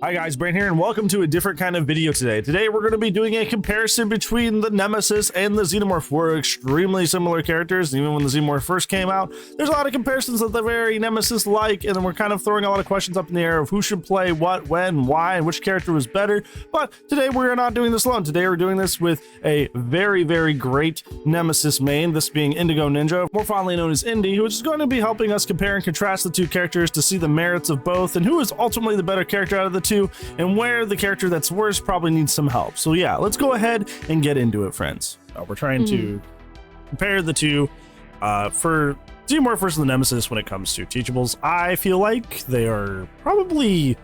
Hi guys, Brain here, and welcome to a different kind of video today. Today we're going to be doing a comparison between the Nemesis and the Xenomorph. We're extremely similar characters, and even when the Xenomorph first came out, there's a lot of comparisons that they're very Nemesis-like, and then we're kind of throwing a lot of questions up in the air of who should play what, when, why, and which character was better. But today we're not doing this alone. Today we're doing this with a very, very great Nemesis main, this being IndigoNinja, more fondly known as Indy, which is going to be helping us compare and contrast the two characters to see the merits of both and who is ultimately the better character out of the two, and where the character that's worse probably needs some help. So yeah, let's go ahead and get into it, friends. We're trying to compare the two for Xenomorph versus the Nemesis when it comes to teachables. I feel like they are probably,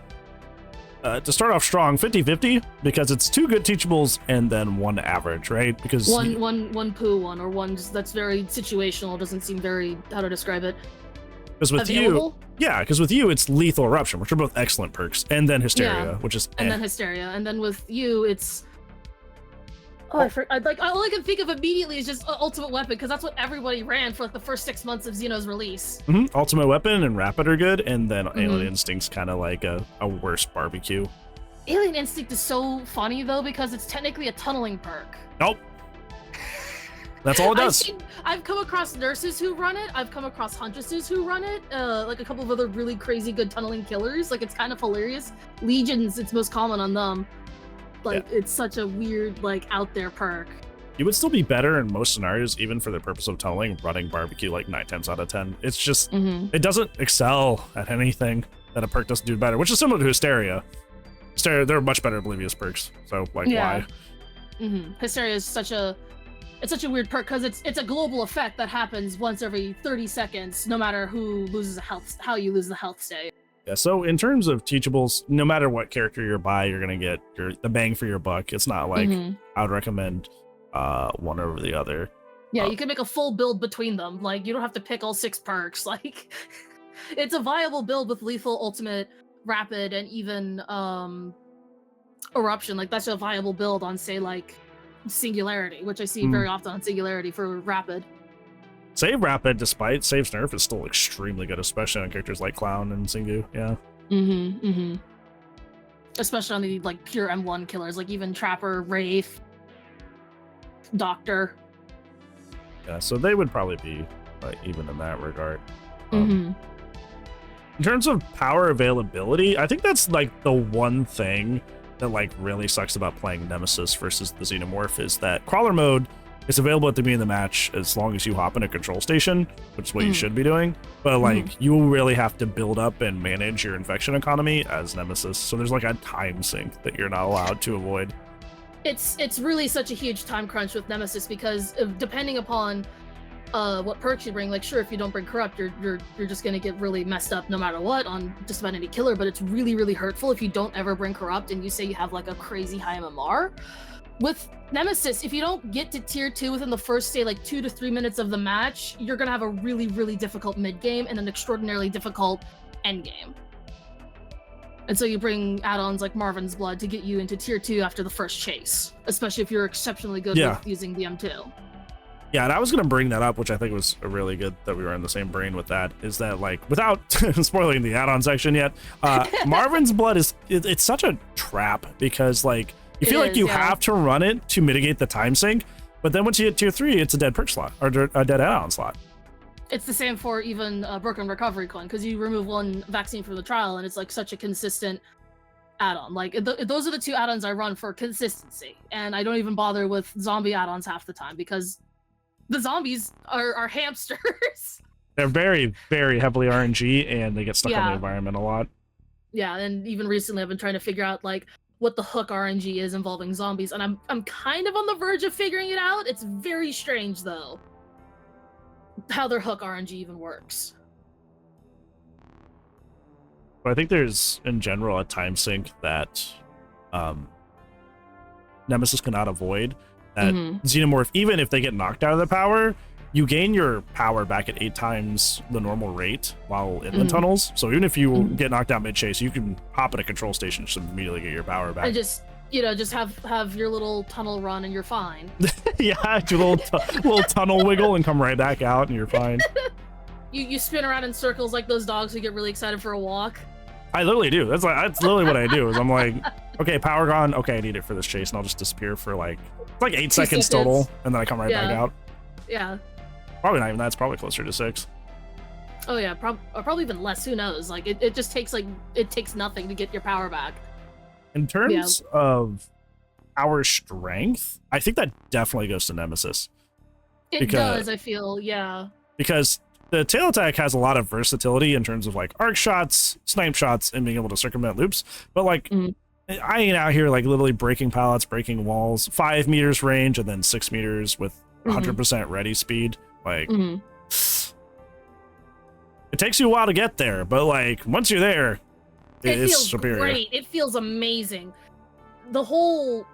to start off strong, 50-50, because it's two good teachables and then one average, right? Because one poo one, or one that's very situational, doesn't seem very, how to describe it, because with available? Because with you, it's Lethal Eruption, which are both excellent perks, and then Hysteria, which is then Hysteria, and then with you, it's all I can think of immediately is just Ultimate Weapon, because that's what everybody ran for like the first 6 months of Xeno's release. Ultimate Weapon and Rapid are good, and then Alien Instinct's kind of like a worse barbecue. Alien Instinct is so funny though, because it's technically a tunneling perk. Nope. That's all it does. I've come across nurses who run it. I've come across huntresses who run it. Like a couple of other really crazy good tunneling killers. Like, it's kind of hilarious. Legions, it's most common on them. Like, it's such a weird, like, out there perk. You would still be better in most scenarios, even for the purpose of tunneling, running barbecue like 9 times out of 10. It's just, it doesn't excel at anything that a perk doesn't do better, which is similar to Hysteria. Hysteria, they're much better oblivious perks. So, like, why? Hysteria is such a weird perk, because it's a global effect that happens once every 30 seconds, no matter who loses a health, how you lose the health state. Yeah, so in terms of teachables, no matter what character you're by, you're gonna get the bang for your buck. It's not like I would recommend one over the other. Yeah, you can make a full build between them. Like, you don't have to pick all 6 perks. Like, it's a viable build with Lethal, Ultimate, Rapid, and even Eruption. Like, that's a viable build on, say, like, Singularity, which I see very often on Singularity for Rapid. Save Rapid, despite Save's nerf, is still extremely good, especially on characters like Clown and Singu. Yeah. Especially on the like pure M1 killers, like even Trapper, Wraith, Doctor. Yeah, so they would probably be even in that regard. In terms of power availability, I think that's like the one thing that like really sucks about playing Nemesis versus the Xenomorph, is that crawler mode is available at the beginning of the match as long as you hop in a control station, which is what you should be doing. But like you really have to build up and manage your infection economy as Nemesis. So there's like a time sink that you're not allowed to avoid. It's really such a huge time crunch with Nemesis, because depending upon what perks you bring, like sure, if you don't bring Corrupt, you're just gonna get really messed up no matter what on just about any killer, but it's really, really hurtful if you don't ever bring Corrupt and you say you have like a crazy high MMR. With Nemesis, if you don't get to tier 2 within the first, say, like 2 to 3 minutes of the match, you're gonna have a really, really difficult mid game and an extraordinarily difficult end game. And so you bring add-ons like Marvin's Blood to get you into tier 2 after the first chase, especially if you're exceptionally good with using the M2. Yeah, and I was going to bring that up, which I think was really good that we were in the same brain with that, is that, like, without spoiling the add-on section yet, Marvin's Blood it's such a trap, because, like, you feel like you have to run it to mitigate the time sink, but then once you hit tier 3, it's a dead perk slot, or a dead add-on slot. It's the same for even Broken Recovery Coin, because you remove one vaccine from the trial, and it's, like, such a consistent add-on. Like, those are the 2 add-ons I run for consistency, and I don't even bother with zombie add-ons half the time, because the zombies are hamsters. They're very, very heavily RNG, and they get stuck on the environment a lot. Yeah, and even recently I've been trying to figure out like what the hook RNG is involving zombies, and I'm kind of on the verge of figuring it out. It's very strange though, how their hook RNG even works. I think there's in general a time sink that Nemesis cannot avoid. That Xenomorph, even if they get knocked out of the power, you gain your power back at 8 times the normal rate while in the tunnels. So even if you get knocked out mid-chase, you can hop in a control station to immediately get your power back. And just, just have your little tunnel run and you're fine. Yeah, do a little tunnel wiggle and come right back out and you're fine. You spin around in circles like those dogs who get really excited for a walk. I literally do. That's literally what I do. Is I'm like, okay, power gone. Okay, I need it for this chase, and I'll just disappear for like it's like 8 seconds total, and then I come right back out. Yeah. Probably not even that. It's probably closer to 6. Oh yeah, or probably even less. Who knows? Like it just takes it takes nothing to get your power back. In terms of our strength, I think that definitely goes to Nemesis. It does. I feel because the tail attack has a lot of versatility in terms of like arc shots, snipe shots, and being able to circumvent loops. But like, I ain't out here like literally breaking pallets, breaking walls, 5 meters range, and then 6 meters with 100% ready speed. Like, it takes you a while to get there, but like once you're there, it's feels superior. Great. It feels amazing. The whole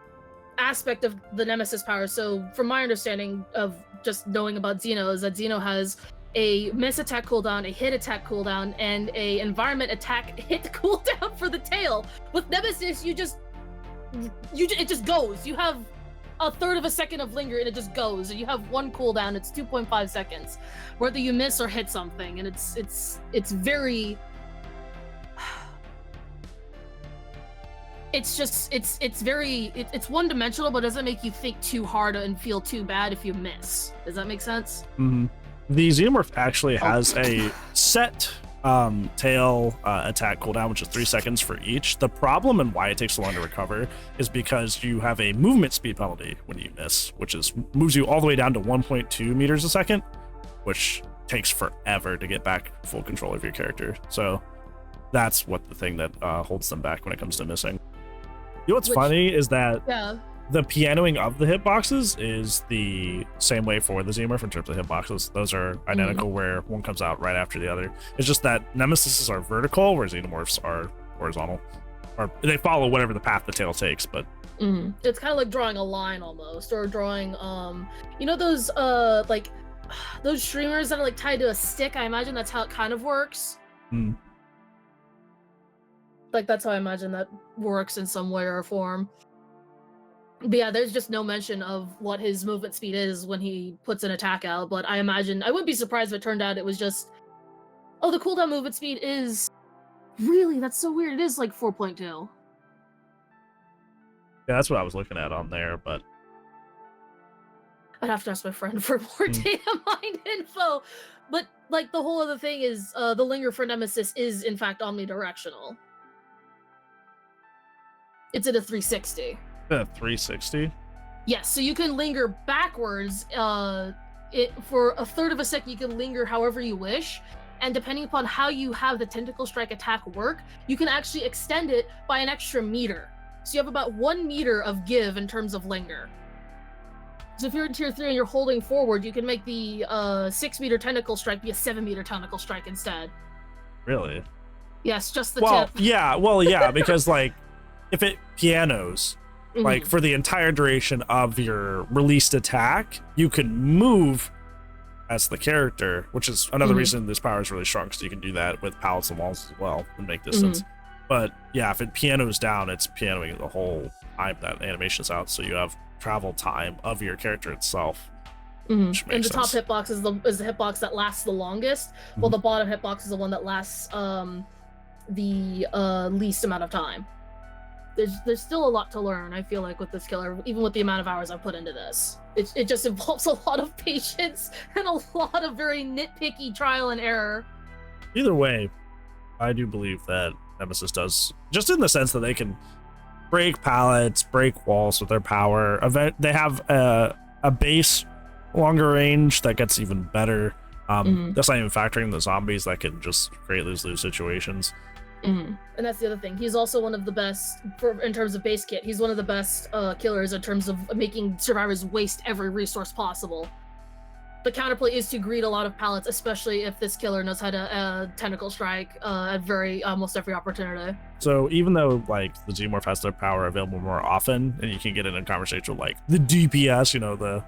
aspect of the Nemesis power. So, from my understanding of just knowing about Xeno, is that Xeno has a miss attack cooldown, a hit attack cooldown, and a environment attack hit cooldown for the tail. With Nemesis, it just goes. You have a third of a second of linger, and it just goes. And you have 1 cooldown. It's 2.5 seconds, whether you miss or hit something, and it's very. It's one dimensional, but doesn't make you think too hard and feel too bad if you miss. Does that make sense? The Xenomorph actually has a set tail attack cooldown, which is 3 seconds for each. The problem and why it takes so long to recover is because you have a movement speed penalty when you miss, which moves you all the way down to 1.2 meters a second, which takes forever to get back full control of your character. So that's what the thing that holds them back when it comes to missing. You know what's funny is that the pianoing of the hitboxes is the same way for the Xenomorph in terms of hitboxes. Those are identical, where one comes out right after the other. It's just that Nemesis are vertical, where Xenomorphs are horizontal. Or they follow whatever the path the tail takes, but... It's kind of like drawing a line almost, or drawing, you know those, like, those streamers that are like tied to a stick? I imagine that's how it kind of works. Like, that's how I imagine that works in some way or form. But yeah, there's just no mention of what his movement speed is when he puts an attack out, but I wouldn't be surprised if it turned out it was just, oh, the cooldown movement speed is, really, that's so weird, it is like 4.2. Yeah, that's what I was looking at on there, but... I'd have to ask my friend for more data mine info, but like the whole other thing is, the linger for Nemesis is in fact omnidirectional. It's at a 360. 360? Yes, so you can linger backwards. For a third of a second, you can linger however you wish, and depending upon how you have the tentacle strike attack work, you can actually extend it by an extra meter. So you have about 1 meter of give in terms of linger. So if you're in tier 3 and you're holding forward, you can make the 6 meter tentacle strike be a 7 meter tentacle strike instead. Really? Yes, just the tip. Yeah, because like, if it pianos, like for the entire duration of your released attack, you can move as the character, which is another reason this power is really strong, because you can do that with pallets and walls as well and make distance. But yeah, if it pianos down, it's pianoing the whole time that animation's out, so you have travel time of your character itself. Which makes and the sense. top hitbox is the hitbox that lasts the longest, while the bottom hitbox is the one that lasts the least amount of time. There's still a lot to learn, I feel like, with this killer, even with the amount of hours I've put into this. It just involves a lot of patience and a lot of very nitpicky trial and error. Either way, I do believe that Nemesis does, just in the sense that they can break pallets, break walls with their power. They have a base longer range that gets even better. That's not even factoring the zombies that can just create lose-lose situations. And that's the other thing. He's also one of the best in terms of base kit. He's one of the best killers in terms of making survivors waste every resource possible. The counterplay is to greed a lot of pallets, especially if this killer knows how to tentacle strike at almost every opportunity. So even though like the Xenomorph has their power available more often, and you can get in a conversation with like the DPS, you know, the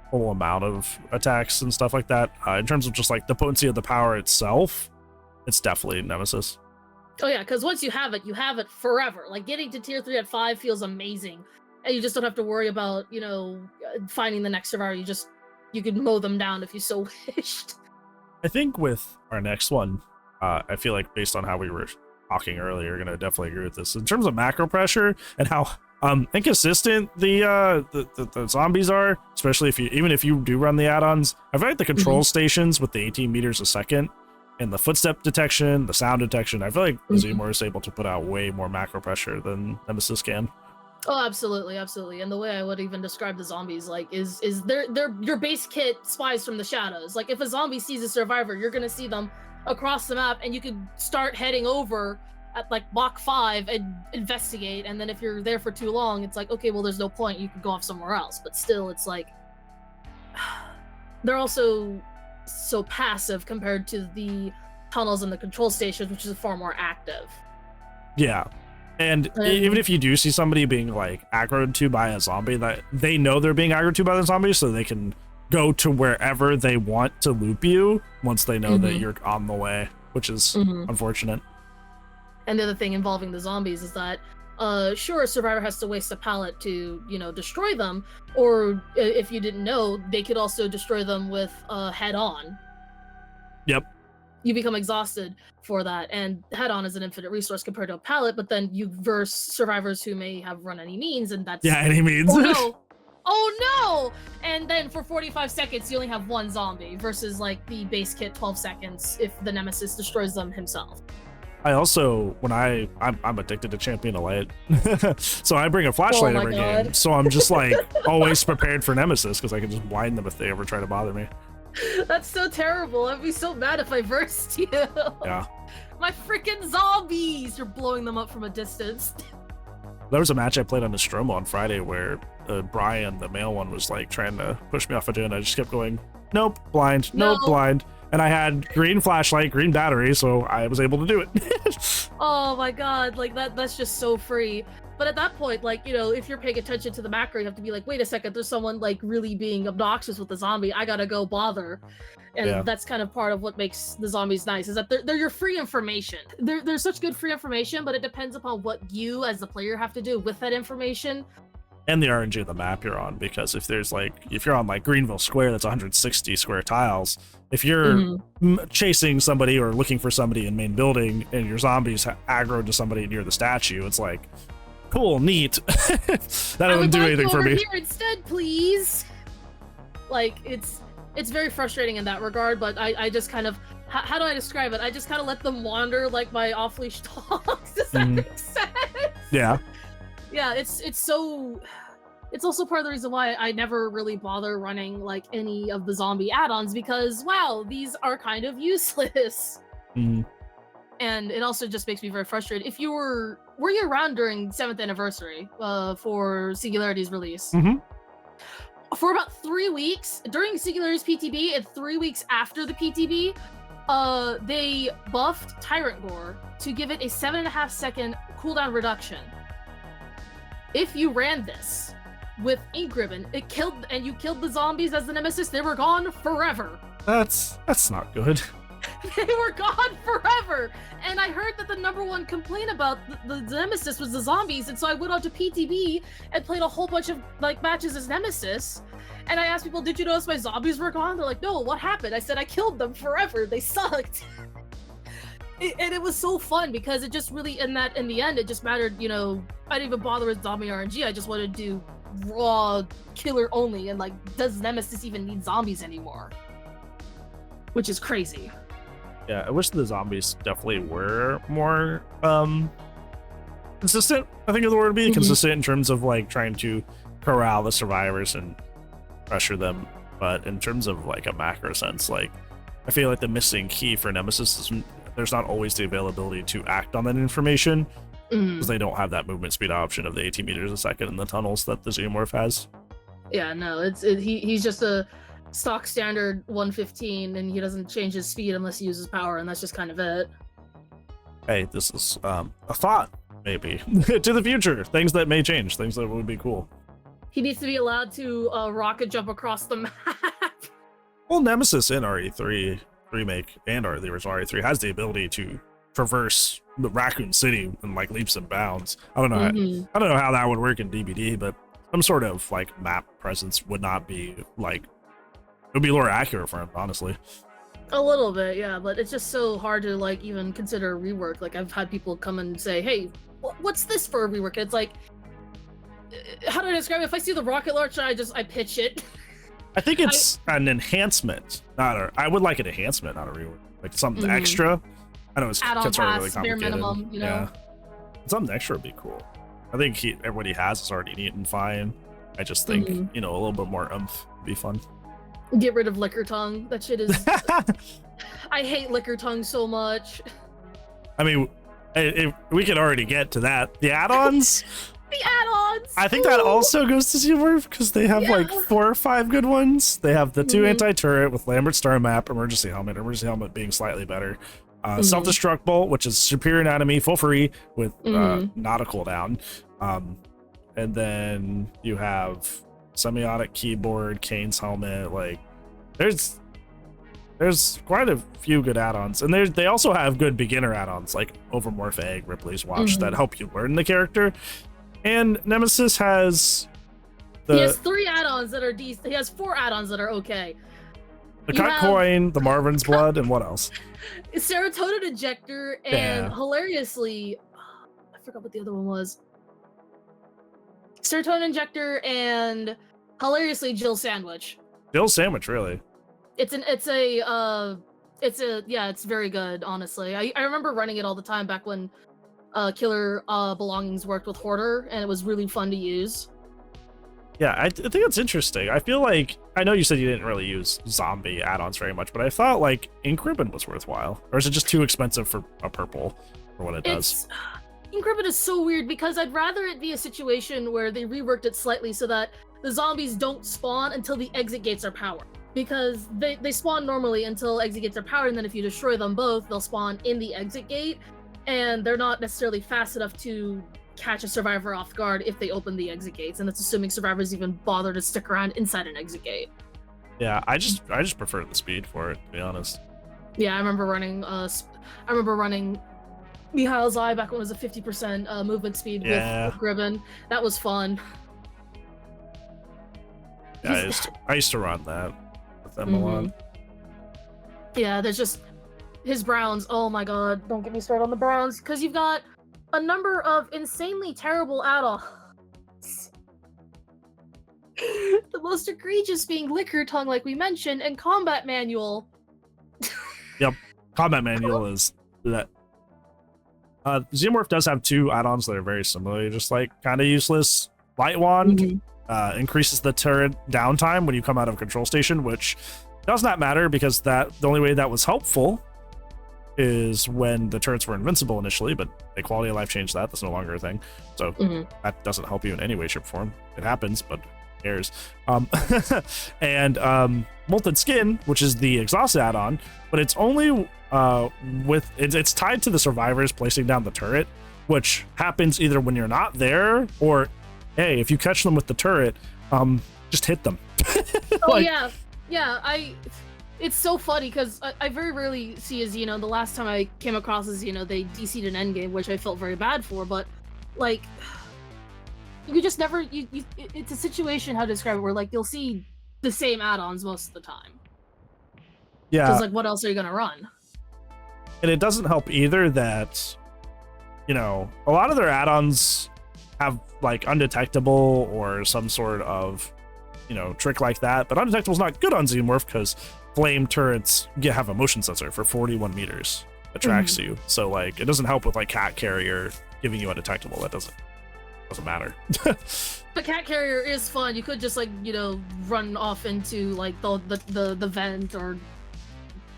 whole amount of attacks and stuff like that, in terms of just like the potency of the power itself, it's definitely Nemesis. Oh yeah, because once you have it forever. Like, getting to tier 3 at 5 feels amazing, and you just don't have to worry about, you know, finding the next survivor. You could mow them down if you so wished. I think with our next one, I feel like based on how we were talking earlier are gonna definitely agree with this. In terms of macro pressure and how inconsistent the zombies are, especially even if you do run the add-ons, I feel like the control stations with the 18 meters a second and the footstep detection, the sound detection, I feel like the Xenomorph is able to put out way more macro pressure than Nemesis can. Oh, absolutely, absolutely. And the way I would even describe the zombies, like, is they're your base kit spies from the shadows. Like, if a zombie sees a survivor, you're gonna see them across the map, and you could start heading over at like block 5 and investigate. And then if you're there for too long, it's like, okay, well, there's no point. You can go off somewhere else. But still, it's like they're also so passive compared to the tunnels and the control stations, which is far more active. Yeah. And even if you do see somebody being like aggroed to by a zombie, that they know they're being aggroed to by the zombie, so they can go to wherever they want to loop you once they know that you're on the way, which is unfortunate. And the other thing involving the zombies is that sure, a survivor has to waste a pallet to, you know, destroy them, or if you didn't know, they could also destroy them with head-on. Yep. You become exhausted for that, and head-on is an infinite resource compared to a pallet, but then you verse survivors who may have run any means, and that's... Yeah, any means. Oh no! Oh no! And then for 45 seconds, you only have one zombie, versus like the base kit 12 seconds if the Nemesis destroys them himself. I also, when I'm addicted to Champion of Light, so I bring a flashlight every game, so I'm just like always prepared for Nemesis, because I can just blind them if they ever try to bother me. That's so terrible. I'd be so mad if I versed you. Yeah. My freaking zombies! You're blowing them up from a distance. There was a match I played on Nostromo on Friday where Brian, the male one, was like trying to push me off a dude, and I just kept going, nope, blind, nope, blind. And I had green flashlight, green battery, so I was able to do it. Oh my god, like that's just so free. But at that point, like, you know, if you're paying attention to the macro, you have to be like, wait a second, there's someone like really being obnoxious with the zombie. I gotta go bother. And that's kind of part of what makes the zombies nice, is that they're your free information. They're such good free information, but it depends upon what you as the player have to do with that information. And the RNG of the map you're on, because if you're on like Greenville Square, that's 160 square tiles. If you're chasing somebody or looking for somebody in main building and your zombies aggroed to somebody near the statue, it's like, cool, neat. That doesn't do anything for me. Here instead, please. Like, it's very frustrating in that regard, but I just kind of, how do I describe it? I just kind of let them wander like my off-leash dogs. Does that make sense? Yeah. Yeah, it's also part of the reason why I never really bother running like any of the zombie add-ons, because wow, these are kind of useless. And it also just makes me very frustrated. If you were you around during 7th anniversary for Singularity's release? For about 3 weeks during Singularity's PTB and 3 weeks after the PTB, they buffed Tyrant Gore to give it a 7.5 second cooldown reduction. If you ran this with Ink Ribbon, you killed the zombies as the Nemesis, they were gone forever. That's not good. They were gone forever. And I heard that the #1 complaint about the Nemesis was the zombies, and so I went on to PTB and played a whole bunch of like matches as Nemesis. And I asked people, did you notice my zombies were gone? They're like, no, what happened? I said, I killed them forever. They sucked. And it was so fun because it just really, in the end, it just mattered, you know, I didn't even bother with zombie RNG. I just wanted to do raw killer only. And like, does Nemesis even need zombies anymore? Which is crazy. Yeah, I wish the zombies definitely were more consistent. I think the word would be consistent in terms of like trying to corral the survivors and pressure them. But in terms of like a macro sense, like I feel like the missing key for Nemesis is there's not always the availability to act on that information because they don't have that movement speed option of the 18 meters a second in the tunnels that the Xenomorph has. Yeah, no, he's just a stock standard 115, and he doesn't change his speed unless he uses power, and that's just kind of it. Hey, this is a thought, maybe, to the future. Things that may change, things that would be cool. He needs to be allowed to rocket jump across the map. Well, Nemesis in RE3 remake and the original RE3 has the ability to traverse the Raccoon City in like leaps and bounds. I don't know. I don't know how that would work in DBD, but some sort of like map presence would not be like, it would be a little accurate for him, honestly. A little bit, yeah, but it's just so hard to like even consider a rework. Like I've had people come and say, "Hey, what's this for a rework?" And it's like, how do I describe it? If I see the rocket launcher, I pitch it. I think it's an enhancement, not a. I would like an enhancement, not a rework. Like something extra. I know it's add-on gets really pass, bare complicated. minimum, you know. Yeah, something extra would be cool. I think everybody has is already neat and fine. I just think a little bit more oomph would be fun. Get rid of liquor tongue. That shit is. I hate liquor tongue so much. I mean, we could already get to that. The add-ons. The add-ons. I think that also goes to XENOMORPH because they have like 4 or 5 good ones. They have the 2 anti-turret with Lambert Star Map, emergency helmet being slightly better. Self-destruct bolt, which is superior anatomy, full free with not a cooldown. And then you have semiotic keyboard, Kane's helmet. Like there's quite a few good add-ons, and they also have good beginner add-ons like Overmorph Egg, Ripley's Watch that help you learn the character. And Nemesis has he has 3 add-ons that are decent. He has 4 add-ons that are okay. The Cut Coin, the Marvin's Blood, and what else? Serotonin Injector, and hilariously, I forgot what the other one was. Serotonin Injector and hilariously Jill Sandwich. Jill Sandwich, really? It's very good, honestly. I remember running it all the time back when Killer Belongings worked with Hoarder, and it was really fun to use. Yeah, I think it's interesting. I feel like, I know you said you didn't really use zombie add-ons very much, but I thought like Ink Ribbon was worthwhile. Or is it just too expensive for a purple for what it does? Ink Ribbon is so weird because I'd rather it be a situation where they reworked it slightly so that the zombies don't spawn until the exit gates are powered. Because they spawn normally until exit gates are powered, and then if you destroy them both, they'll spawn in the exit gate, and they're not necessarily fast enough to catch a survivor off guard if they open the exit gates, and that's assuming survivors even bother to stick around inside an exit gate. Yeah, I just prefer the speed for it, to be honest. Yeah, I remember running Mihail's Eye back when it was a 50% movement speed with Gribbon. That was fun. Yeah, I used to run that with them a lot. Yeah, there's just his Browns. Oh my god, don't get me started on the Browns, because you've got a number of insanely terrible add-ons. The most egregious being Liquor Tongue, like we mentioned, and Combat Manual. Yep, Combat Manual is that. XENOMORPH does have 2 add-ons that are very similar, just like kind of useless. Light Wand increases the turret downtime when you come out of a control station, which does not matter because the only way that was helpful is when the turrets were invincible initially, but a quality of life changed that. That's no longer a thing. So that doesn't help you in any way, shape, or form. It happens, but who cares? And Molten Skin, which is the exhaust add-on, but it's only it's tied to the survivors placing down the turret, which happens either when you're not there or, hey, if you catch them with the turret, just hit them. Oh yeah. It's so funny because I very rarely see a Xeno. The last time I came across a Xeno, they DC'd an endgame, which I felt very bad for, but like you just never it's a situation, how to describe it, where like you'll see the same add-ons most of the time. Yeah. Because like what else are you gonna run? And it doesn't help either that, a lot of their add-ons have like undetectable or some sort of trick like that, but undetectable is not good on XENOMORPH because flame turrets have a motion sensor for 41 meters that tracks you, so like it doesn't help with like Cat Carrier giving you undetectable. That doesn't matter. The Cat Carrier is fun. You could just like run off into like the vent or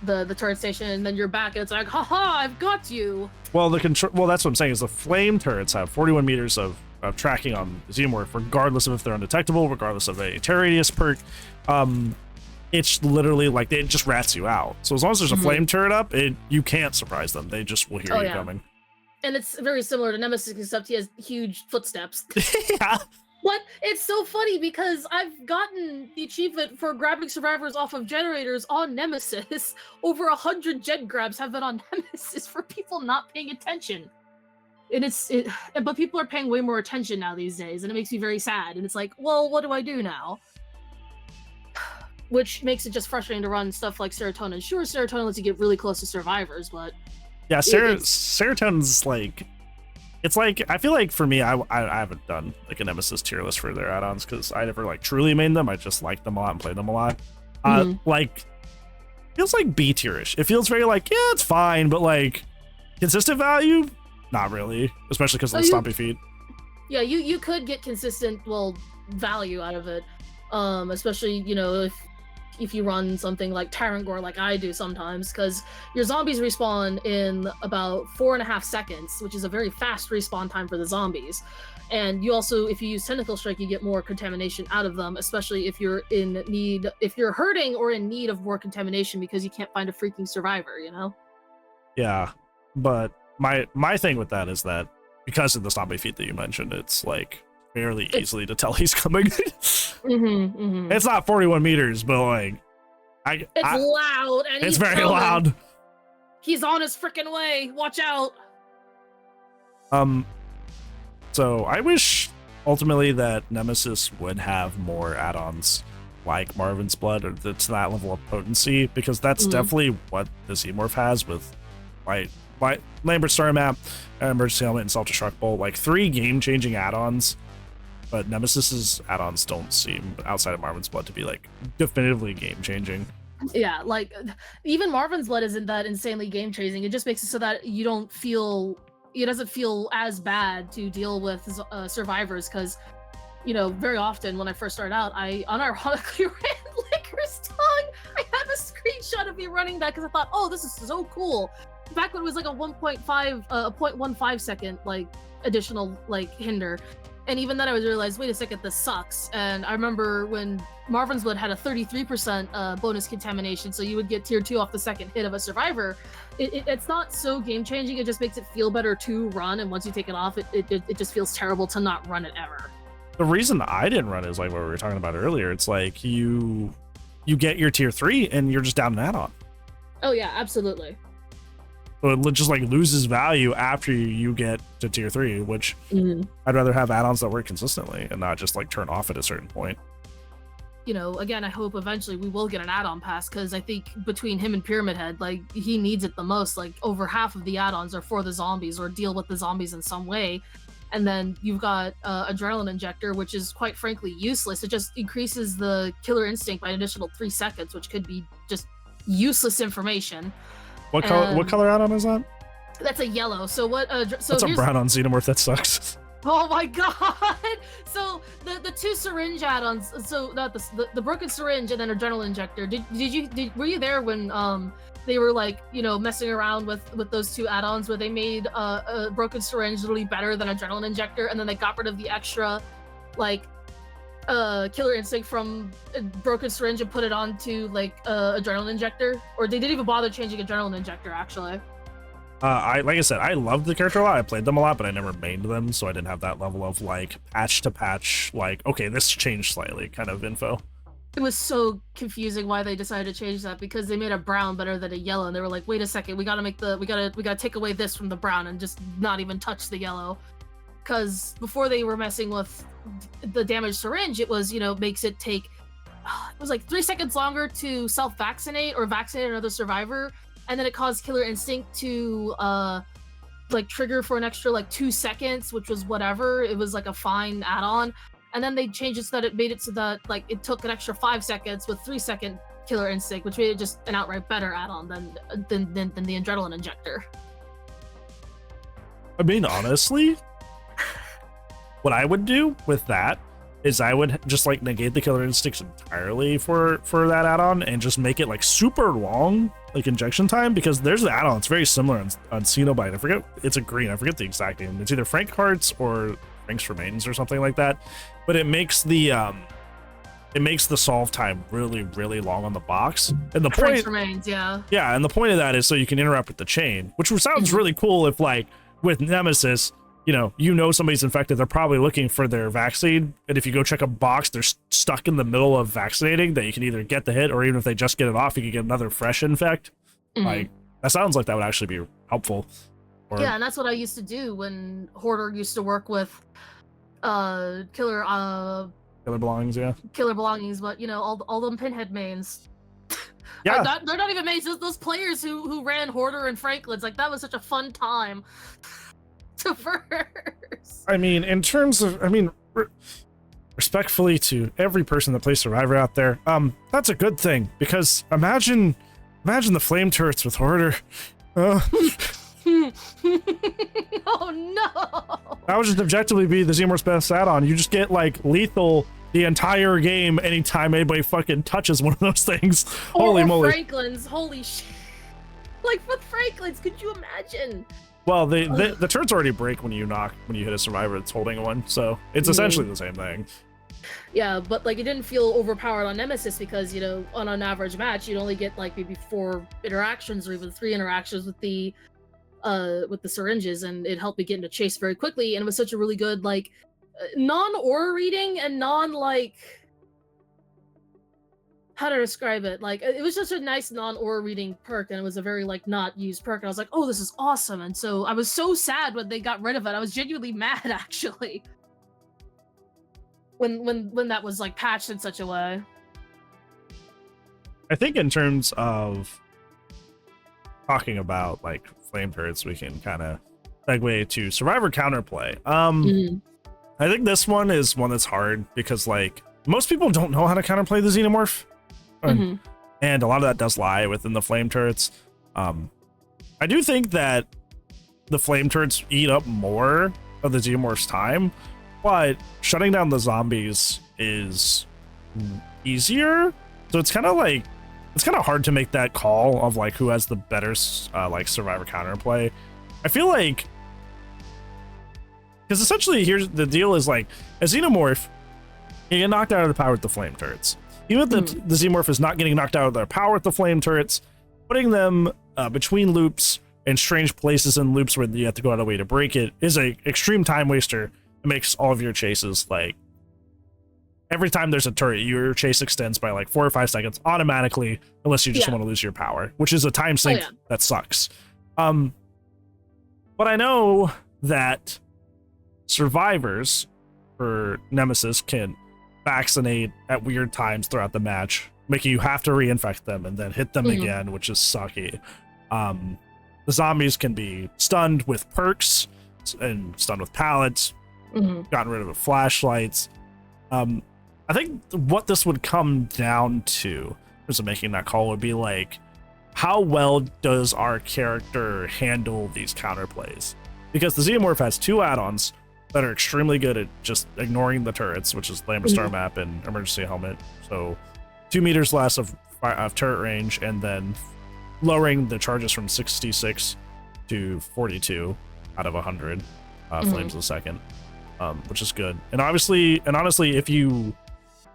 the turret station, and then you're back and it's like, haha, I've got you. Well, that's what I'm saying is the flame turrets have 41 meters of tracking on XENOMORPH, regardless of if they're undetectable, regardless of a terror radius perk. It's literally like it just rats you out. So as long as there's a flame turret up, you can't surprise them. They just will hear you coming. And it's very similar to Nemesis, except he has huge footsteps. Yeah. But it's so funny because I've gotten the achievement for grabbing survivors off of generators on Nemesis. Over 100 gen grabs have been on Nemesis for people not paying attention. And but people are paying way more attention now these days, and it makes me very sad. And it's like, well, what do I do now? which makes it just frustrating to run stuff like serotonin. Sure, serotonin lets you get really close to survivors, but yeah, serotonin's like, it's like, I feel like for me, I haven't done like a Nemesis tier list for their add-ons because I never like truly main them. I just like them a lot and play them a lot. Like, feels like B tierish. It feels very like, yeah, it's fine, but like consistent value, not really, especially because of the stompy feet. Yeah, you could get consistent value out of it, especially, you know, if you run something like Tyrant Gore like I do sometimes, because your zombies respawn in about 4.5 seconds, which is a very fast respawn time for the zombies. And you also, if you use Tentacle Strike, you get more contamination out of them, especially if you're if you're hurting or in need of more contamination because you can't find a freaking survivor, you know? Yeah, but my thing with that is that because of the zombie feat that you mentioned, it's like fairly easily to tell he's coming. It's not 41 meters, but like, it's loud and it's very loud. He's on his freaking way. Watch out. So I wish ultimately that Nemesis would have more add-ons like Marvin's Blood or to that level of potency, because that's definitely what the Xenomorph has with like Lambert Star Map, Emergency Helmet, and Self-Destruct Bolt, like 3 game-changing add-ons. But Nemesis's add-ons don't seem, outside of Marvin's Blood, to be like definitively game-changing. Yeah, like even Marvin's Blood isn't that insanely game-changing. It just makes it so that it doesn't feel as bad to deal with survivors, because, you know, very often when I first started out, I unironically ran Licker's Tongue. I had a screenshot of me running that because I thought, oh, this is so cool. Back when it was like a 0.15 second like additional like hinder. And even then I was realized, wait a second, this sucks. And I remember when Marvin's Blood had a 33% bonus contamination, so you would get tier 2 off the second hit of a survivor. It's not so game changing, it just makes it feel better to run, and once you take it off, it just feels terrible to not run it ever. The reason I didn't run it is like what we were talking about earlier. It's like you get your tier 3 and you're just down an add-on. Oh yeah, absolutely. So it just like loses value after you get to tier 3, which I'd rather have add-ons that work consistently and not just like turn off at a certain point. You know, again, I hope eventually we will get an add-on pass, because I think between him and Pyramid Head, like, he needs it the most. Like, over half of the add-ons are for the zombies or deal with the zombies in some way. And then you've got Adrenaline Injector, which is quite frankly useless. It just increases the Killer Instinct by an additional 3 seconds, which could be just useless information. What color add-on is that? That's a yellow. So what? That's a brown on Xenomorph. That sucks. Oh my god! So the 2 syringe add-ons. So not the broken syringe and then Adrenaline Injector. Were you there when they were like, you know, messing around with those 2 add-ons where they made a broken syringe literally better than Adrenaline Injector, and then they got rid of the extra like Killer Instinct from broken syringe and put it onto like Adrenaline Injector? Or they didn't even bother changing Adrenaline Injector actually. Like I said, I loved the character a lot. I played them a lot, but I never mained them, so I didn't have that level of like patch to patch, like, okay, this changed slightly kind of info. It was so confusing why they decided to change that, because they made a brown better than a yellow, and they were like, wait a second, we gotta take away this from the brown and just not even touch the yellow. Because before they were messing with the damaged syringe, it was, you know, makes it take, it was like 3 seconds longer to self-vaccinate or vaccinate another survivor, and then it caused Killer Instinct to like trigger for an extra like 2 seconds, which was whatever. It was like a fine add-on, and then they changed it so that it made it so that like it took an extra 5 seconds with 3-second Killer Instinct, which made it just an outright better add-on than the Adrenaline Injector. I mean, honestly, what I would do with that is I would just like negate the Killer Instincts entirely for that add-on and just make it like super long, like injection time, because there's an add-on. It's very similar on Cenobite. I forget, it's a green. I forget the exact name. It's either Frank Hearts or Frank's Remains or something like that. But it makes the solve time really, really long on the box. And the Frank's Remains, yeah. Yeah, and the point of that is so you can interrupt with the chain, which sounds really cool if like with Nemesis, you know somebody's infected, they're probably looking for their vaccine, and if you go check a box, they're stuck in the middle of vaccinating, that you can either get the hit, or even if they just get it off, you can get another fresh infect. Like, that sounds like that would actually be helpful. Yeah, and that's what I used to do when Hoarder used to work with Killer Killer belongings, yeah. Killer belongings, but you know, all them pinhead mains. Yeah. They're not even mains. Those players who ran Hoarder and Franklin's, like that was such a fun time to verse. I mean, in terms of, I mean, respectfully to every person that plays Survivor out there, that's a good thing, because imagine the flame turrets with Hoarder. Oh no! That would just objectively be the Xenomorph's best add-on. You just get like lethal the entire game anytime anybody fucking touches one of those things. Holy moly! Franklin's, holy shit! Like with Franklin's, could you imagine? Well, the turrets already break when you hit a survivor that's holding one, so it's essentially the same thing. Yeah, but like it didn't feel overpowered on Nemesis because, you know, on an average match you'd only get like maybe 4 interactions or even 3 interactions with the syringes, and it helped me get into chase very quickly, and it was such a really good like non-aura reading and non-like, how to describe it, like it was just a nice non-aura reading perk, and it was a very like not used perk, and I was like, oh, this is awesome. And so I was so sad when they got rid of it. I was genuinely mad actually when that was like patched in such a way. I think in terms of talking about like flame turrets, we can kind of segue to Survivor counterplay. I think this one is one that's hard because like most people don't know how to counterplay the Xenomorph, and a lot of that does lie within the flame turrets. I do think that the flame turrets eat up more of the Xenomorph's time, but shutting down the zombies is easier. So it's kind of like, it's kind of hard to make that call of like who has the better like Survivor counterplay. I feel like, because essentially here's the deal is like a Xenomorph, you get knocked out of the power with the flame turrets. Even if the Xenomorph is not getting knocked out of their power with the flame turrets, putting them between loops and strange places and loops where you have to go out of the way to break it is a extreme time waster. It makes all of your chases like every time there's a turret, your chase extends by like 4 or 5 seconds automatically, unless you just want to lose your power, which is a time sink that sucks. But I know that survivors for Nemesis can vaccinate at weird times throughout the match, making you have to reinfect them and then hit them again, which is sucky. The zombies can be stunned with perks and stunned with pallets, gotten rid of with flashlights. I think what this would come down to, in terms of making that call, would be like, how well does our character handle these counterplays? Because the Xenomorph has 2 add-ons that are extremely good at just ignoring the turrets, which is Lambda Star Map and Emergency Helmet. So 2 meters less of turret range, and then lowering the charges from 66 to 42 out of 100 flames a second, which is good. And honestly, if you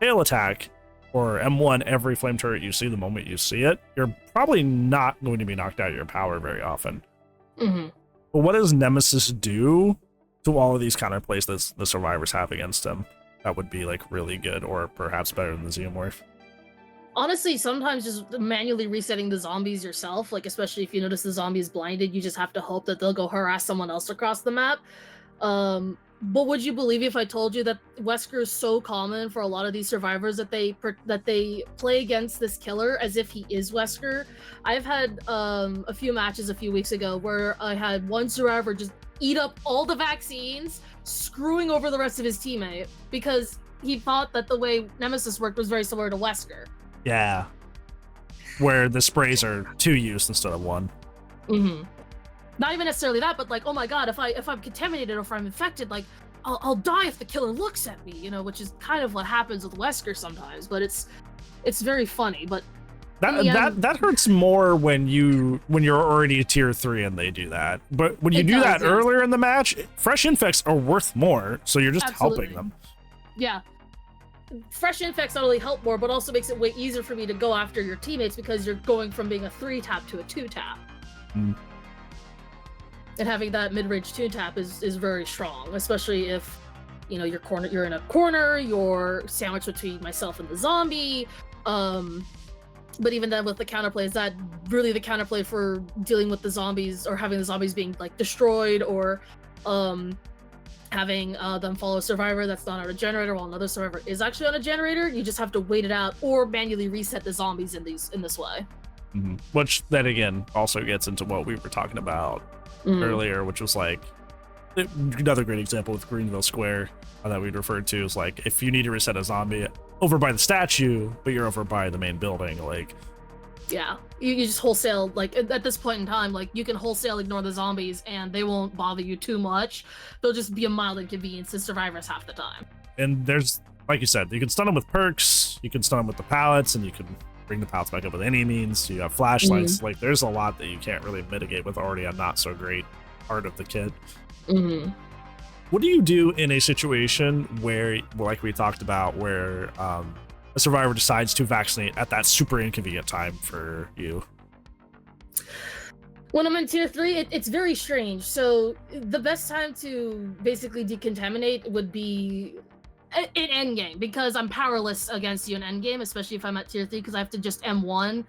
fail attack or M1 every flame turret you see the moment you see it, you're probably not going to be knocked out of your power very often. But what does Nemesis do to all of these counterplays that the survivors have against him that would be like really good, or perhaps better than the Xenomorph? Honestly, sometimes just manually resetting the zombies yourself, like especially if you notice the zombie is blinded, you just have to hope that they'll go harass someone else across the map. But would you believe if I told you that Wesker is so common for a lot of these survivors that they play against this killer as if he is Wesker? I've had a few matches a few weeks ago where I had one survivor just eat up all the vaccines, screwing over the rest of his teammate because he thought that the way Nemesis worked was very similar to Wesker. Yeah, where the sprays are 2 use instead of 1. Not even necessarily that, but like, oh my god, if I'm contaminated or if I'm infected, like I'll die if the killer looks at me, you know, which is kind of what happens with Wesker sometimes. But it's very funny. But that hurts more when you're already tier 3 and they do that. But when you do that earlier in the match, fresh infects are worth more, so you're just helping them. Yeah. Fresh infects not only help more, but also makes it way easier for me to go after your teammates because you're going from being a 3-tap to a 2-tap. And having that mid-range 2-tap is very strong, especially if, you know, you're in a corner, you're sandwiched between myself and the zombie. But even then with the counterplay, is that really the counterplay for dealing with the zombies or having the zombies being like destroyed or having them follow a survivor that's not on a generator while another survivor is actually on a generator. You just have to wait it out or manually reset the zombies in this way. Mm-hmm. Which then again also gets into what we were talking about earlier, which was like another great example with Greenville Square that we'd referred to is like if you need to reset a zombie over by the statue, but you're over by the main building, like yeah, you just wholesale, like at this point in time, like you can wholesale ignore the zombies and they won't bother you too much. They'll just be a mild inconvenience to survivors half the time. And there's, like you said, you can stun them with perks, you can stun them with the pallets, and you can bring the pallets back up with any means. You have flashlights. Like there's a lot that you can't really mitigate with already a not so great part of the kit. What do you do in a situation where, like we talked about, where a survivor decides to vaccinate at that super inconvenient time for you? When I'm in tier 3, it's very strange. So the best time to basically decontaminate would be in endgame, because I'm powerless against you in endgame, especially if I'm at tier 3, because I have to just M1,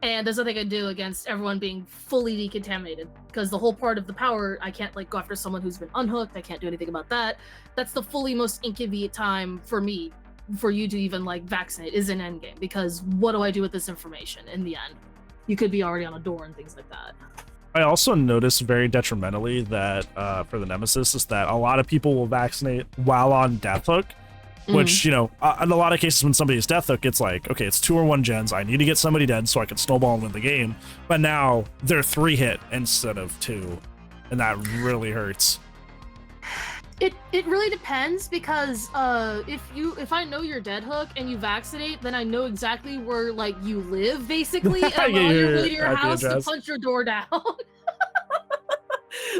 and there's nothing I can do against everyone being fully decontaminated, because the whole part of the power, I can't like go after someone who's been unhooked. I can't do anything about that. That's the fully most inconvenient time for me, for you to even like vaccinate, is in endgame, because what do I do with this information in the end? You could be already on a door and things like that. I also noticed very detrimentally that for the Nemesis is that a lot of people will vaccinate while on death hook, which, you know, in a lot of cases when somebody is death hook, it's like, okay, it's 2 or 1 gens. I need to get somebody dead so I can snowball and win the game. But now they're 3 hit instead of 2, and that really hurts. It really depends, because if I know you're dead hook and you vaccinate, then I know exactly where like you live basically, and I'm on your way to your house to punch your door down.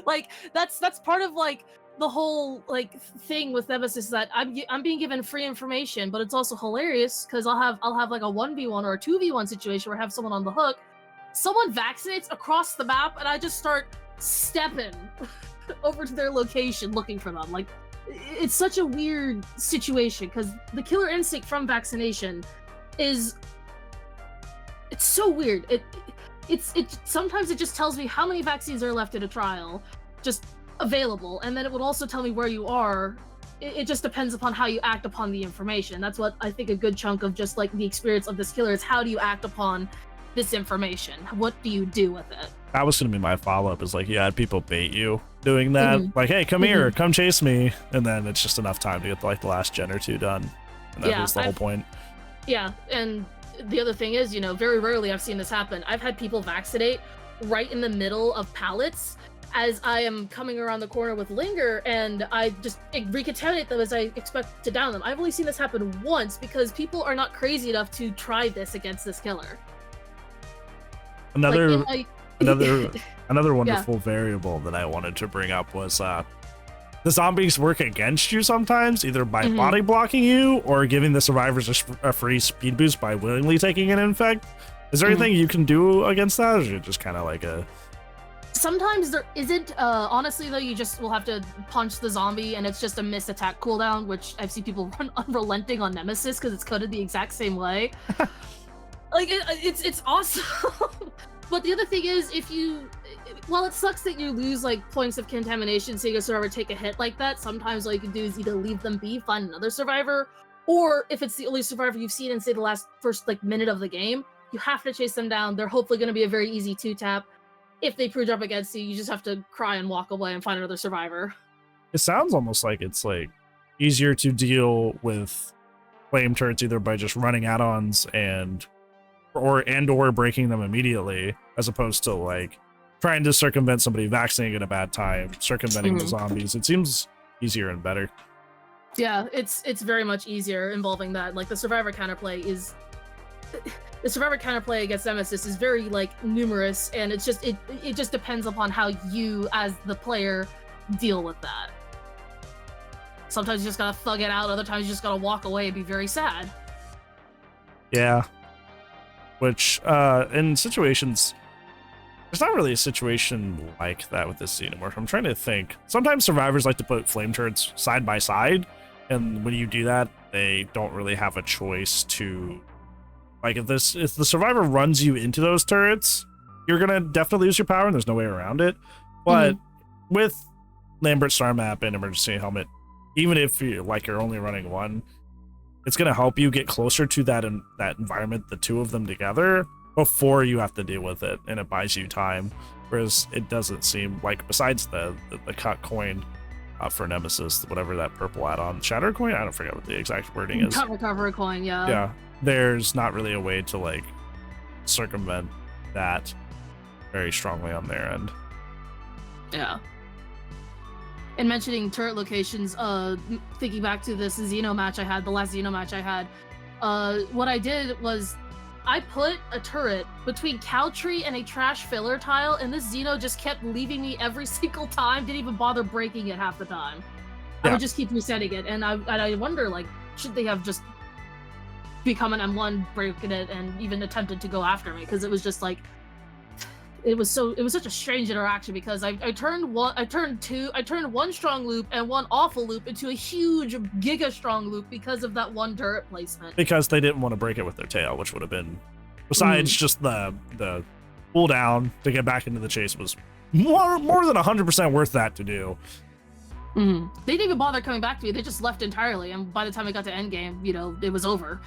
Like that's part of like the whole like thing with Nemesis, that I'm being given free information, but it's also hilarious because I'll have like a 1v1 or a 2v1 situation where I have someone on the hook, someone vaccinates across the map, and I just start stepping over to their location looking for them. Like it's such a weird situation, because the killer instinct from vaccination it's so weird. It sometimes it just tells me how many vaccines are left at a trial just available, and then it would also tell me where you are. It just depends upon how you act upon the information. That's what I think a good chunk of just like the experience of this killer is. How do you act upon this information? What do you do with it? That was going to be my follow-up, is like you had people bait you doing that. Like, hey, come here, come chase me. And then it's just enough time to get like the last gen or 2 done. And that was the whole point. Yeah, and the other thing is, you know, very rarely I've seen this happen. I've had people vaccinate right in the middle of pallets as I am coming around the corner with Linger, and I just recontaminate them as I expect to down them. I've only seen this happen once, because people are not crazy enough to try this against this killer. Another wonderful variable that I wanted to bring up was the zombies work against you sometimes, either by body blocking you or giving the survivors a free speed boost by willingly taking an infect. Is there anything you can do against that, or is it just kind of like a... Sometimes there isn't. Honestly, though, you just will have to punch the zombie, and it's just a missed attack cooldown, which I've seen people run unrelenting on Nemesis because it's coded the exact same way. Like it's awesome. But the other thing is, while it sucks that you lose like points of contamination seeing a survivor take a hit like that, sometimes all you can do is either leave them be, find another survivor, or if it's the only survivor you've seen in say the first like minute of the game, you have to chase them down. They're hopefully going to be a very easy 2-tap. If they prove up against you, you just have to cry and walk away and find another survivor. It sounds almost like it's like easier to deal with flame turrets either by just running add-ons or breaking them immediately, as opposed to like trying to circumvent somebody vaccinating at a bad time, circumventing the zombies. It seems easier and better. Yeah, it's very much easier involving that. Like the survivor counterplay against Nemesis is very like numerous, and it's just it just depends upon how you as the player deal with that. Sometimes you just gotta thug it out, other times you just gotta walk away and be very sad. Yeah. Which in situations, there's not really a situation like that with this Xenomorph. I'm trying to think. Sometimes survivors like to put flame turrets side by side, and when you do that, they don't really have a choice to... Like, if the survivor runs you into those turrets, you're gonna definitely lose your power, and there's no way around it. But with Lambert star map and emergency helmet, even if you're only running one, it's going to help you get closer to that environment, the two of them together, before you have to deal with it, and it buys you time. Whereas it doesn't seem like, besides the cut coin for Nemesis, whatever that purple add-on, Shatter coin, I don't forget what the exact wording is. Cut recovery coin, yeah. Yeah, there's not really a way to like circumvent that very strongly on their end. Yeah. And mentioning turret locations, thinking back to this Xeno match I had, the last Xeno match I had, what I did was I put a turret between cow tree and a trash filler tile, and this Xeno just kept leaving me every single time, didn't even bother breaking it half the time. Yeah. I would just keep resetting it, and I wonder, like, should they have just become an M1, breaking it, and even attempted to go after me? Because it was just like, it was such a strange interaction, because I turned one strong loop and one awful loop into a huge giga strong loop because of that one turret placement. Because they didn't want to break it with their tail, which would have been, besides just the cooldown to get back into the chase, was more than 100% worth that to do. They didn't even bother coming back to me. They just left entirely, and by the time I got to endgame, it was over.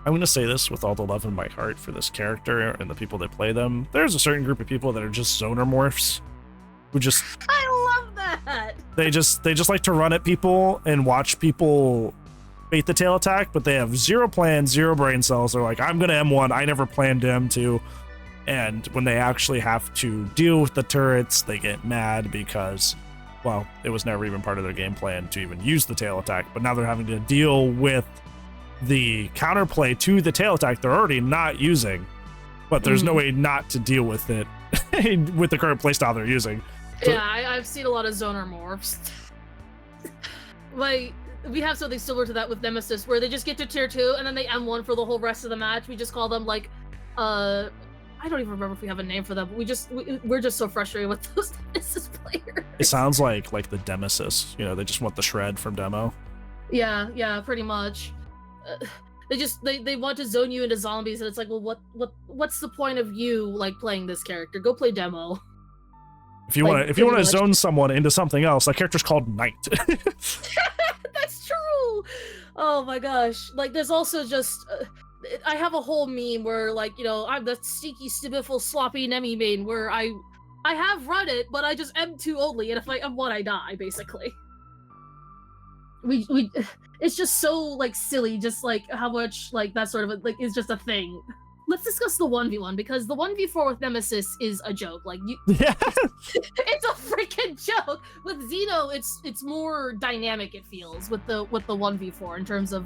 I'm going to say this with all the love in my heart for this character and the people that play them. There's a certain group of people that are just XENOMORPHs who just... I love that! They just like to run at people and watch people bait the tail attack, but they have zero plan, zero brain cells. They're like, I'm going to M1. I never planned to M2. And when they actually have to deal with the turrets, they get mad because, well, it was never even part of their game plan to even use the tail attack. But now they're having to deal with the counterplay to the tail attack they're already not using, but there's no way not to deal with it with the current playstyle they're using. So, yeah, I've seen a lot of XENOMORPHs. Like, we have something similar to that with Nemesis, where they just get to tier 2 and then they M1 for the whole rest of the match. We just call them like, I don't even remember if we have a name for them, but we're just so frustrated with those Nemesis players. It sounds like the Demesis, they just want the shred from demo. Yeah, pretty much. They want to zone you into zombies, and it's like, well, what's the point of you like playing this character? Go play demo. If you want to zone someone into something else, that character's called Knight. That's true. Oh my gosh! Like, there's also just I have a whole meme where, like, I'm the sneaky, stibiffle, sloppy Nemi main, where I have run it, but I just M2 only, and if I M1, I die basically. We it's just so like silly, just like how much like that sort of like is just a thing. Let's discuss the 1v1, because the 1v4 with Nemesis is a joke. Like, it's a freaking joke. With Xeno, it's more dynamic, it feels, with the 1v4 in terms of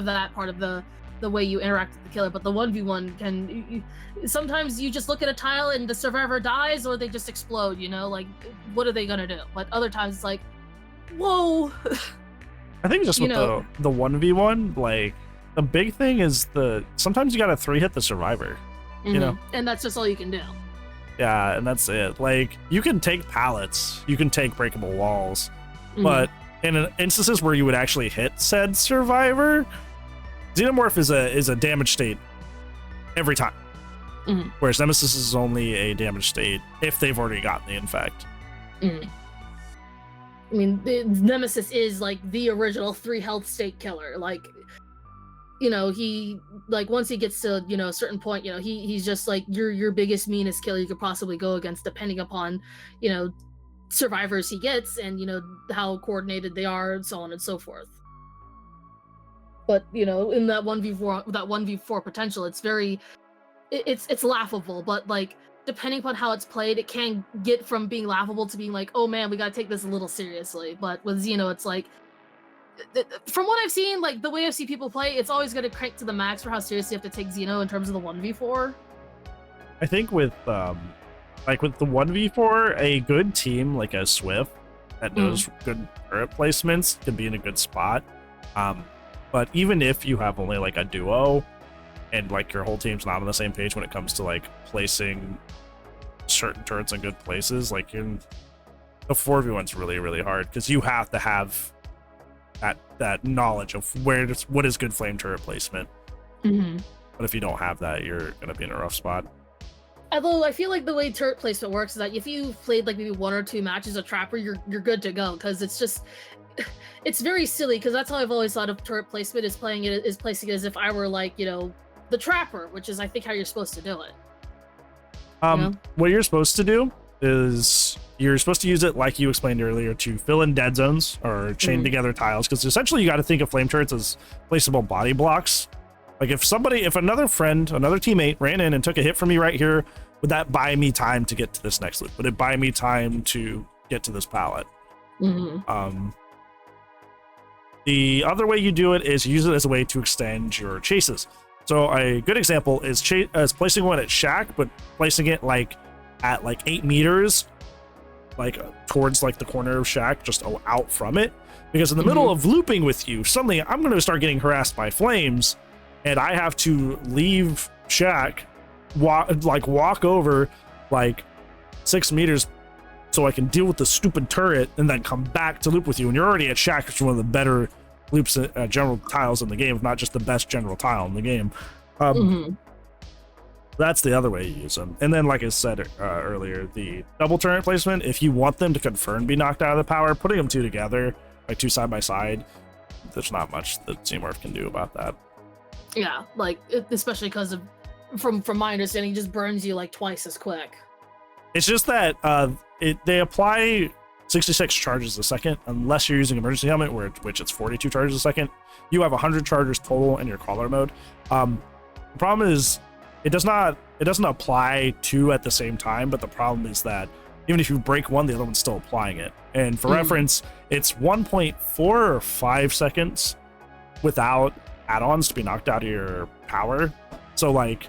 that part of the way you interact with the killer. But the 1v1 can sometimes you just look at a tile and the survivor dies, or they just explode, like, what are they gonna do? But other times it's like, whoa. I think just with the 1v1, like, the big thing is sometimes you gotta 3-hit the survivor, and that's just all you can do. Yeah, and that's it. Like, you can take pallets, you can take breakable walls, but in instances where you would actually hit said survivor, Xenomorph is a damage state every time, whereas Nemesis is only a damage state if they've already gotten the infect. I mean, the Nemesis is like the original 3 health state killer. Like, he, like, once he gets to a certain point, he's just like your biggest, meanest killer you could possibly go against, depending upon survivors he gets and how coordinated they are, and so on and so forth. But in that 1v4 potential, it's very it's laughable, but like, depending upon how it's played, it can get from being laughable to being like, oh man, we gotta take this a little seriously. But with Xeno, it's like, from what I've seen, like, the way I've seen people play, it's always gonna crank to the max for how serious you have to take Xeno in terms of the 1v4. I think with the 1v4, a good team like a Swift that knows good turret placements can be in a good spot. But even if you have only like a duo, and like your whole team's not on the same page when it comes to like placing certain turrets in good places, like, the 4v1's really, really hard, because you have to have that knowledge of what is good flame turret placement. But if you don't have that, you're gonna be in a rough spot. Although I feel like the way turret placement works is that if you've played like maybe 1 or 2 matches of Trapper, you're good to go, because it's just it's very silly, because that's how I've always thought of turret placement, is placing it as if I were like, you know, the Trapper, which is I think how you're supposed to do it. You know? What you're supposed to do is you're supposed to use it like you explained earlier to fill in dead zones or chain together tiles, because essentially you got to think of flame turrets as placeable body blocks. Like if another friend, another teammate ran in and took a hit from me right here, would that buy me time to get to this next loop? Would it buy me time to get to this pallet? The other way you do it is use it as a way to extend your chases. So a good example is placing one at Shack, but placing it like at like 8 meters, like towards like the corner of Shack, just out from it. Because in the middle of looping with you, suddenly I'm going to start getting harassed by flames, and I have to leave Shack, walk over like 6 meters so I can deal with the stupid turret, and then come back to loop with you. And you're already at Shack, which is one of the better loops, general tiles in the game, if not just the best general tile in the game. That's the other way you use them. And then, like I said earlier, the double turret placement, if you want them to confirm be knocked out of the power, putting them 2 together, like 2 side by side, there's not much that Xenomorph can do about that. Yeah, like especially because of from my understanding, it just burns you like twice as quick. It's just that they apply 66 charges a second unless you're using emergency helmet, which it's 42 charges a second. You have 100 charges total in your crawler mode. The problem is it doesn't apply 2 at the same time, but the problem is that even if you break one, the other one's still applying it. And for reference, it's 1.4 or 5 seconds without add-ons to be knocked out of your power. So like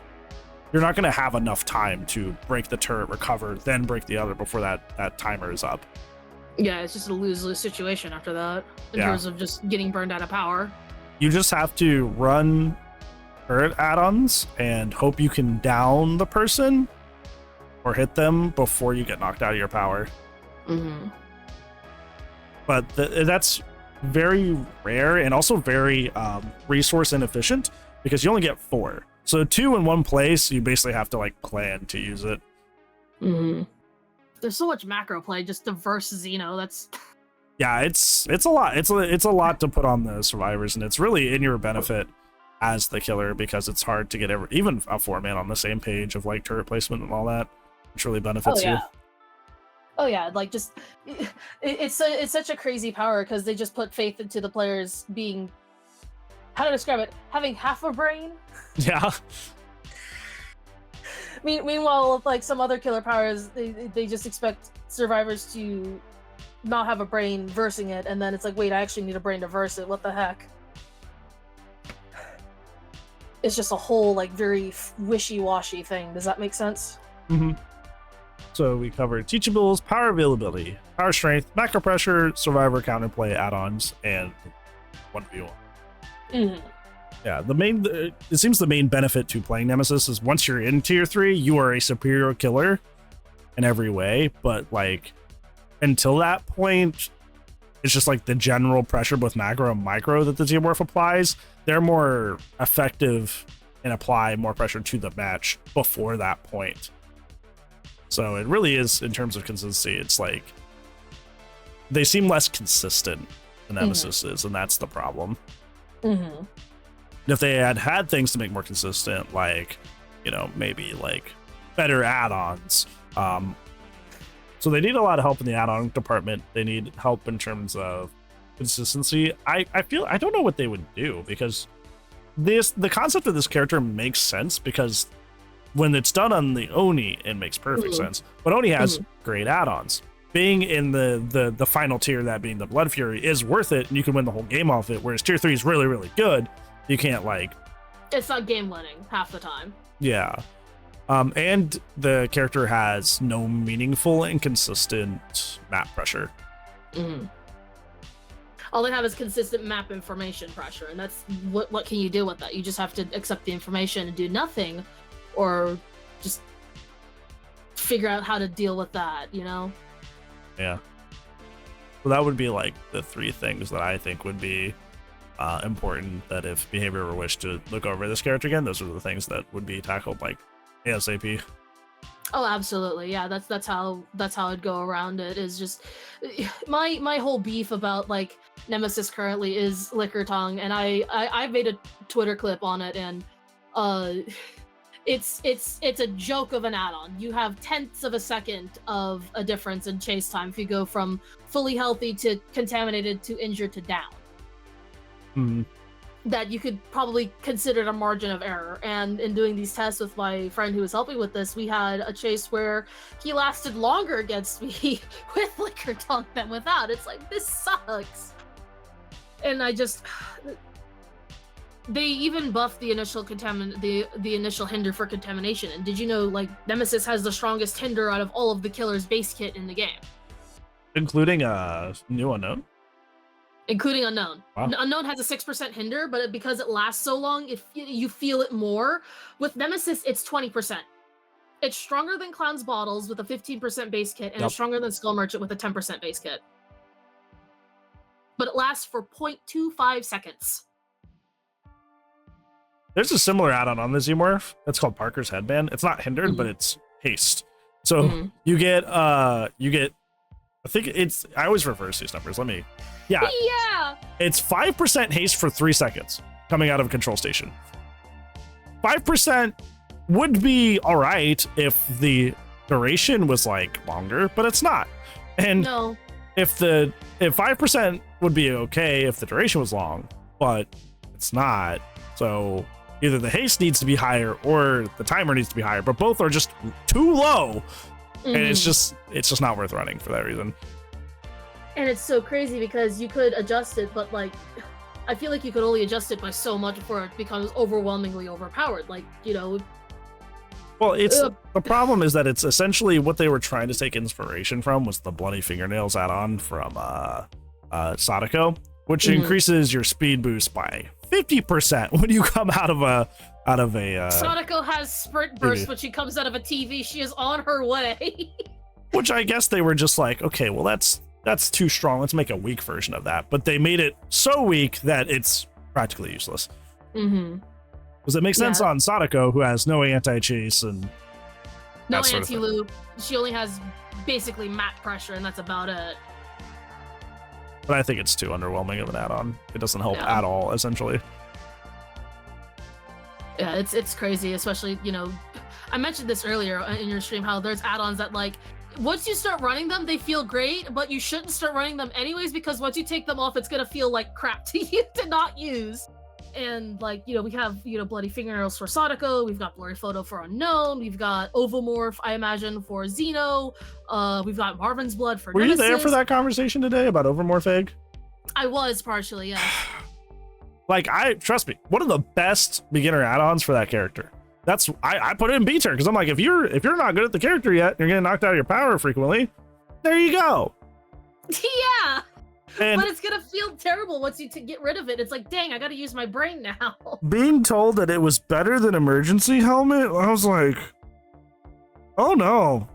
you're not going to have enough time to break the turret, recover, then break the other before that timer is up. Yeah, it's just a lose-lose situation after that in terms of just getting burned out of power. You just have to run turret add-ons and hope you can down the person or hit them before you get knocked out of your power. But that's very rare and also very resource inefficient, because you only get 4. So 2 in one place, you basically have to like plan to use it. There's so much macro play just to verse Xeno. That's yeah, it's a lot. It's a lot to put on the survivors, and it's really in your benefit as the killer, because it's hard to get even a 4-man on the same page of like turret placement and all that, which really benefits you. Oh yeah, like just it's such a crazy power, because they just put faith into the players being, how to describe it, having half a brain. Yeah. Meanwhile, with like some other killer powers, they just expect survivors to not have a brain versing it, and then it's like, wait, I actually need a brain to verse it. What the heck? It's just a whole like very wishy-washy thing. Does that make sense? So we covered teachables, power availability, power strength, macro pressure, survivor counterplay add-ons, and 1v1. Yeah, it seems the main benefit to playing Nemesis is once you're in tier 3, you are a superior killer in every way, but like until that point, it's just like the general pressure with macro and micro that the Xenomorph applies. They're more effective and apply more pressure to the match before that point. So it really is, in terms of consistency, it's like they seem less consistent than Nemesis is, and that's the problem. If they had things to make more consistent, like, you know, maybe like better add-ons. So they need a lot of help in the add-on department. They need help in terms of consistency. I don't know what they would do, because the concept of this character makes sense, because when it's done on the Oni, it makes perfect sense. But Oni has great add-ons. Being in the final tier, that being the Blood Fury, is worth it, and you can win the whole game off it, whereas tier 3 is really, really good. You can't like... It's not game winning half the time. Yeah. And the character has no meaningful and consistent map pressure. All they have is consistent map information pressure, and that's what can you do with that? You just have to accept the information and do nothing, or just figure out how to deal with that, you know? Yeah. So that would be like the 3 things that I think would be important, that if behavior were wished to look over this character again, those are the things that would be tackled like ASAP. Oh, absolutely. Yeah, that's how I'd go around it. Is just my whole beef about like Nemesis currently is Liquor Tongue, and I made a Twitter clip on it, and uh it's a joke of an add-on. You have tenths of a second of a difference in chase time if you go from fully healthy to contaminated to injured to down. Hmm. That you could probably consider a margin of error. And in doing these tests with my friend who was helping with this, we had a chase where he lasted longer against me with Liquor Tongue than without. It's like, this sucks. And I just they even buffed the initial the initial hinder for contamination. And did you know like Nemesis has the strongest hinder out of all of the killer's base kit in the game? Including new unknown? Including Unknown. Wow. Unknown has a 6% hinder, but because it lasts so long, you feel it more. With Nemesis, it's 20%. It's stronger than Clown's Bottles with a 15% base kit, and it's stronger than Skull Merchant with a 10% base kit. But it lasts for 0.25 seconds. There's a similar add-on on the Xenomorph. It's called Parker's Headband. It's not hindered, but it's haste. So you get I think I always reverse these numbers. Yeah. It's 5% haste for 3 seconds coming out of a control station. 5% would be all right if the duration was like longer, but it's not. And no. If 5% would be okay if the duration was long, but it's not. So either the haste needs to be higher or the timer needs to be higher, but both are just too low. And it's just not worth running for that reason. And it's so crazy because you could adjust it, but like I feel like you could only adjust it by so much before it becomes overwhelmingly overpowered. Like, you know. Well, the problem is that it's essentially what they were trying to take inspiration from was the Bloody Fingernails add-on from Sadako, which increases your speed boost by 50% when you come out of a Sadako has sprint burst when she comes out of a TV. She is on her way. Which I guess they were just like, okay, well that's too strong. Let's make a weak version of that. But they made it so weak that it's practically useless. Because it makes sense on Sadako, who has no anti-chase and no anti-loop. She only has basically map pressure, and that's about it. But I think it's too underwhelming of an add-on. It doesn't help at all, essentially. Yeah, it's crazy, especially, you know, I mentioned this earlier in your stream, how there's add-ons that like, once you start running them, they feel great, but you shouldn't start running them anyways, because once you take them off, it's gonna feel like crap to you to not use. And like, you know, we have, you know, Bloody Fingernails for Sadako, we've got Blurry Photo for Unknown, we've got Ovomorph, I imagine, for Xeno, we've got Marvin's Blood for Nemesis. Were you there for that conversation today about Ovomorph Egg? I was partially, yes. Like, trust me, one of the best beginner add-ons for that character. That's I put it in B tier because I'm like, if you're not good at the character yet, you're getting knocked out of your power frequently. There you go. Yeah. And but it's gonna feel terrible once you get rid of it. It's like, dang, I gotta use my brain now. Being told that it was better than Emergency Helmet, I was like, oh no.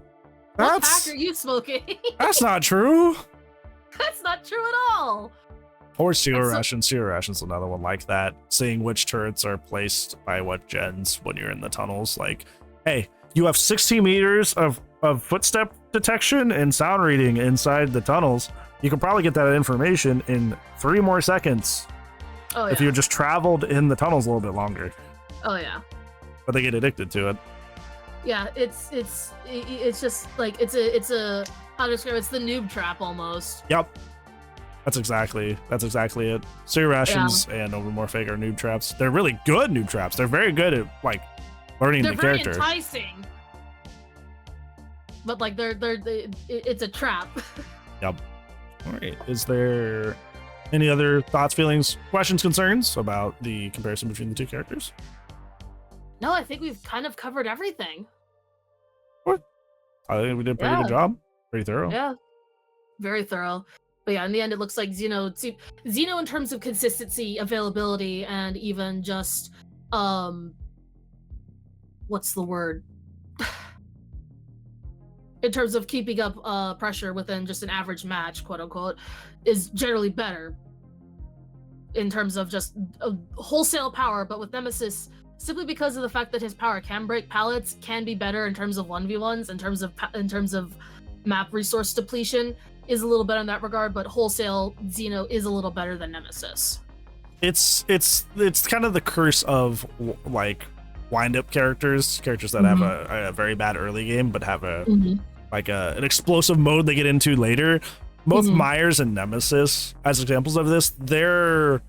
What pack are you smoking? That's not true. That's not true at all. Or Sewer Ration. Sewer Ration's another one like that. Seeing which turrets are placed by what gens when you're in the tunnels. Like, hey, you have 60 meters of footstep detection and sound reading inside the tunnels. You can probably get that information in 3 more seconds. Oh, yeah. If you just traveled in the tunnels a little bit longer. Oh yeah. But they get addicted to it. Yeah, it's just like it's a how to describe it? It's the noob trap almost. Yep. That's exactly it. Sewer Rations and Ovomorph Egg are noob traps. They're really good noob traps. They're very good at like learning the character. They're very enticing. But like it's a trap. Yep. All right. Is there any other thoughts, feelings, questions, concerns about the comparison between the two characters? No, I think we've kind of covered everything. What? I think we did a pretty good job. Pretty thorough. Yeah. Very thorough. But yeah, in the end, it looks like Xeno in terms of consistency, availability, and even just, what's the word? In terms of keeping up pressure within just an average match, quote unquote, is generally better in terms of just wholesale power. But with Nemesis, simply because of the fact that his power can break pallets, can be better in terms of 1v1s, in terms of map resource depletion, is a little better in that regard, but wholesale Xeno is a little better than Nemesis. It's kind of the curse of like wind-up characters that have a very bad early game but have a like an explosive mode they get into later. Both Myers and Nemesis, as examples of this, their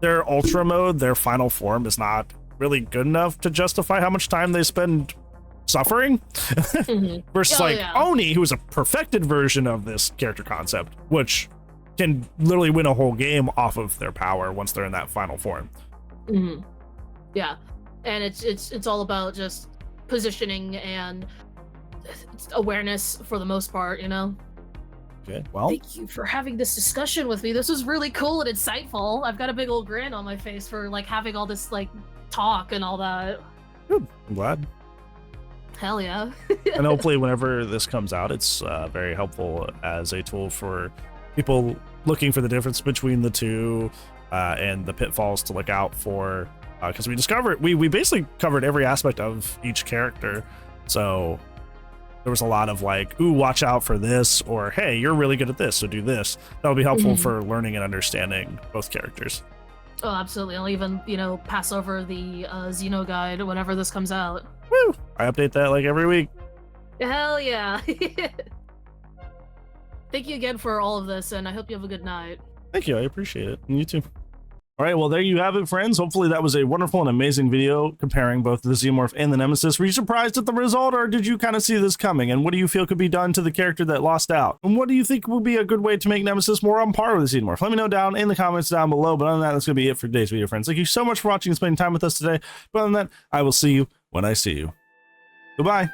ultra mode, their final form, is not really good enough to justify how much time they spend suffering. Versus Oni, who is a perfected version of this character concept, which can literally win a whole game off of their power once they're in that final form. Yeah, and it's all about just positioning and awareness for the most part, you know. Okay, well, thank you for having this discussion with me. This was really cool and insightful. I've got a big old grin on my face for like having all this like talk and all that. Good. I'm glad. Hell yeah. And hopefully whenever this comes out, it's very helpful as a tool for people looking for the difference between the two and the pitfalls to look out for, because we basically covered every aspect of each character. So there was a lot of like, ooh, watch out for this, or hey, you're really good at this, so do this. That'll be helpful for learning and understanding both characters. Oh, absolutely. I'll even, pass over the Xeno guide whenever this comes out. Woo! I update that like every week. Hell yeah. Thank you again for all of this, and I hope you have a good night. Thank you. I appreciate it. And you too. All right, well, there you have it, friends. Hopefully that was a wonderful and amazing video comparing both the Xenomorph and the Nemesis. Were you surprised at the result, or did you kind of see this coming? And what do you feel could be done to the character that lost out? And what do you think would be a good way to make Nemesis more on par with the Xenomorph? Let me know down in the comments down below. But other than that, that's going to be it for today's video, friends. Thank you so much for watching and spending time with us today. But other than that, I will see you when I see you. Goodbye.